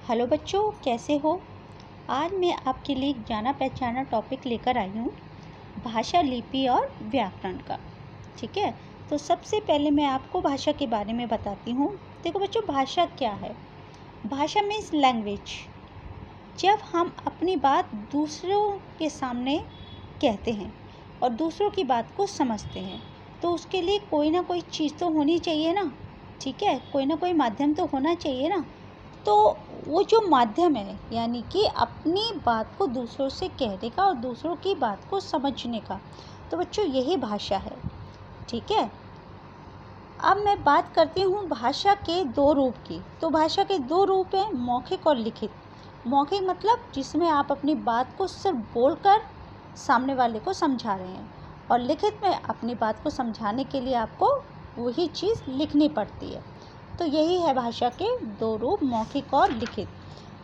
Hello बच्चों, कैसे हो। आज मैं आपके लिए एक जाना पहचाना टॉपिक लेकर आई हूँ, भाषा, लिपि और व्याकरण का। ठीक है, तो सबसे पहले मैं आपको भाषा के बारे में बताती हूँ। देखो बच्चों, भाषा क्या है। भाषा मीन्स लैंग्वेज। जब हम अपनी बात दूसरों के सामने कहते हैं और दूसरों की बात को समझते हैं, तो उसके लिए कोई ना कोई चीज़ तो होनी चाहिए ना। ठीक है, कोई ना कोई माध्यम तो होना चाहिए ना। तो वो जो माध्यम है, यानी कि अपनी बात को दूसरों से कहने का और दूसरों की बात को समझने का, तो बच्चों यही भाषा है। ठीक है, अब मैं बात करती हूँ भाषा के दो रूप की। तो भाषा के दो रूप हैं, मौखिक और लिखित। मौखिक मतलब जिसमें आप अपनी बात को सिर्फ बोलकर सामने वाले को समझा रहे हैं, और लिखित में अपनी बात को समझाने के लिए आपको वही चीज़ लिखनी पड़ती है। तो यही है भाषा के दो रूप, मौखिक और लिखित।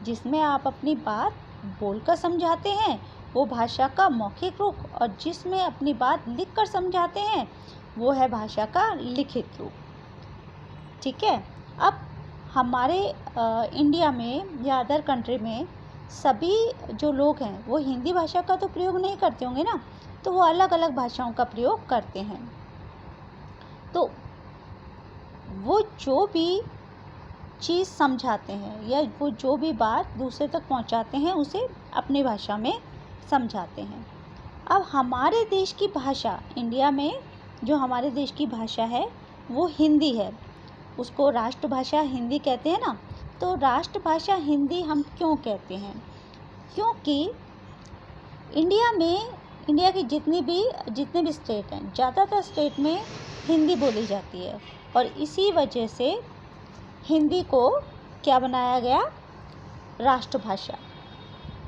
जिसमें आप अपनी बात बोलकर समझाते हैं वो भाषा का मौखिक रूप, और जिसमें अपनी बात लिखकर समझाते हैं वो है भाषा का लिखित रूप। ठीक है, अब हमारे इंडिया में या अदर कंट्री में सभी जो लोग हैं वो हिंदी भाषा का तो प्रयोग नहीं करते होंगे ना, तो वो अलग अलग भाषाओं का प्रयोग करते हैं। तो वो जो भी चीज़ समझाते हैं या वो जो भी बात दूसरे तक पहुंचाते हैं उसे अपनी भाषा में समझाते हैं। अब हमारे देश की भाषा, इंडिया में जो हमारे देश की भाषा है वो हिंदी है। उसको राष्ट्रभाषा हिंदी कहते हैं ना। तो राष्ट्रभाषा हिंदी हम क्यों कहते हैं? क्योंकि इंडिया की जितने भी स्टेट हैं, ज़्यादातर स्टेट में हिंदी बोली जाती है, और इसी वजह से हिंदी को क्या बनाया गया? राष्ट्रभाषा।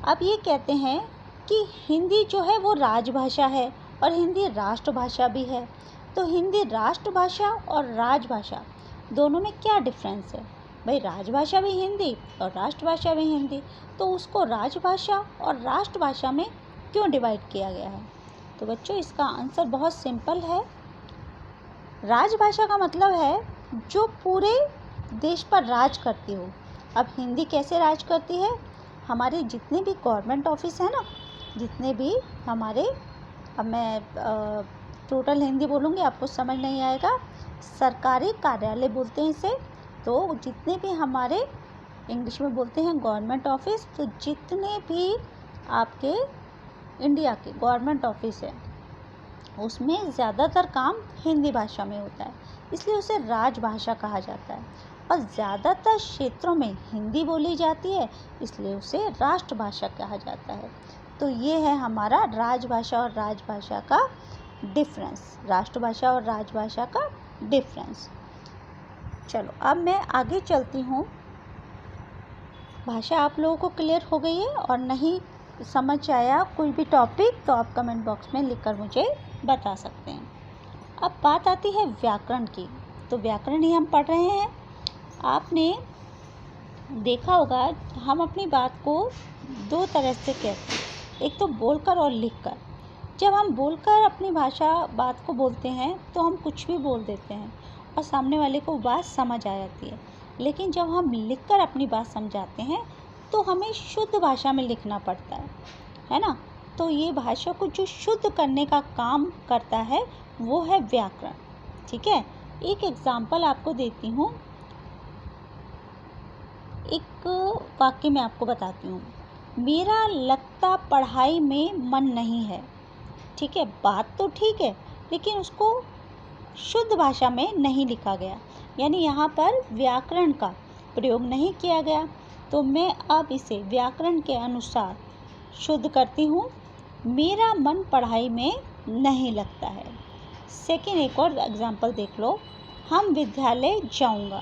अब ये कहते हैं कि हिंदी जो है वो राजभाषा है और हिंदी राष्ट्रभाषा भी है। तो हिंदी राष्ट्रभाषा और राजभाषा दोनों में क्या डिफरेंस है? भाई, राजभाषा भी हिंदी और राष्ट्रभाषा भी हिंदी, तो उसको राजभाषा और राष्ट्रभाषा में क्यों डिवाइड किया गया है? तो बच्चों, इसका आंसर बहुत सिंपल है। राजभाषा का मतलब है जो पूरे देश पर राज करती हो। अब हिंदी कैसे राज करती है? हमारे जितने भी गवर्नमेंट ऑफिस हैं ना, जितने भी हमारे, अब मैं टोटल हिंदी बोलूँगी आपको समझ नहीं आएगा, सरकारी कार्यालय बोलते हैं इसे। तो जितने भी हमारे इंग्लिश में बोलते हैं गवर्नमेंट ऑफिस, तो जितने भी आपके इंडिया के गवर्नमेंट ऑफिस है उसमें ज़्यादातर काम हिंदी भाषा में होता है, इसलिए उसे राजभाषा कहा जाता है। और ज़्यादातर क्षेत्रों में हिंदी बोली जाती है, इसलिए उसे राष्ट्रभाषा कहा जाता है। तो ये है हमारा राजभाषा और राजभाषा का डिफरेंस, राष्ट्रभाषा और राजभाषा का डिफरेंस। चलो, अब मैं आगे चलती हूँ। भाषा आप लोगों को क्लियर हो गई है, और नहीं समझ आया कोई भी टॉपिक तो आप कमेंट बॉक्स में लिखकर मुझे बता सकते हैं। अब बात आती है व्याकरण की। तो व्याकरण ही हम पढ़ रहे हैं। आपने देखा होगा हम अपनी बात को दो तरह से कहते हैं, एक तो बोलकर और लिखकर। जब हम बोलकर अपनी बात को बोलते हैं तो हम कुछ भी बोल देते हैं और सामने वाले को बात समझ आ जाती है। लेकिन जब हम लिखकर अपनी बात समझाते हैं तो हमें शुद्ध भाषा में लिखना पड़ता है ना। तो ये भाषा को जो शुद्ध करने का काम करता है वो है व्याकरण। ठीक है, एक एग्जाम्पल आपको देती हूँ, एक वाक्य में आपको बताती हूँ। मेरा लगता पढ़ाई में मन नहीं है। ठीक है, बात तो ठीक है, लेकिन उसको शुद्ध भाषा में नहीं लिखा गया, यानी यहाँ पर व्याकरण का प्रयोग नहीं किया गया। तो मैं अब इसे व्याकरण के अनुसार शुद्ध करती हूँ। मेरा मन पढ़ाई में नहीं लगता है। सेकेंड, एक और एग्जाम्पल देख लो। हम विद्यालय जाऊँगा।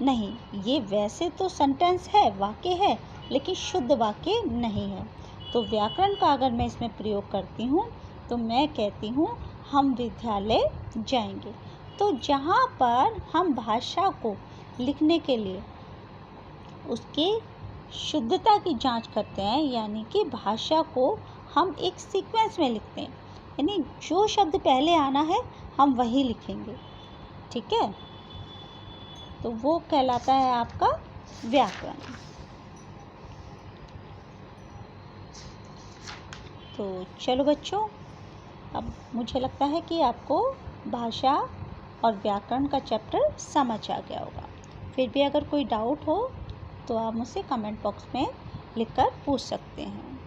नहीं, ये वैसे तो सेंटेंस है, वाक्य है, लेकिन शुद्ध वाक्य नहीं है। तो व्याकरण का अगर मैं इसमें प्रयोग करती हूँ तो मैं कहती हूँ हम विद्यालय जाएंगे। तो जहाँ पर हम भाषा को लिखने के लिए उसकी शुद्धता की जांच करते हैं, यानी कि भाषा को हम एक सीक्वेंस में लिखते हैं, यानी जो शब्द पहले आना है हम वही लिखेंगे। ठीक है, तो वो कहलाता है आपका व्याकरण। तो चलो बच्चों, अब मुझे लगता है कि आपको भाषा और व्याकरण का चैप्टर समझ आ गया होगा। फिर भी अगर कोई डाउट हो तो आप मुझसे कमेंट बॉक्स में लिखकर पूछ सकते हैं।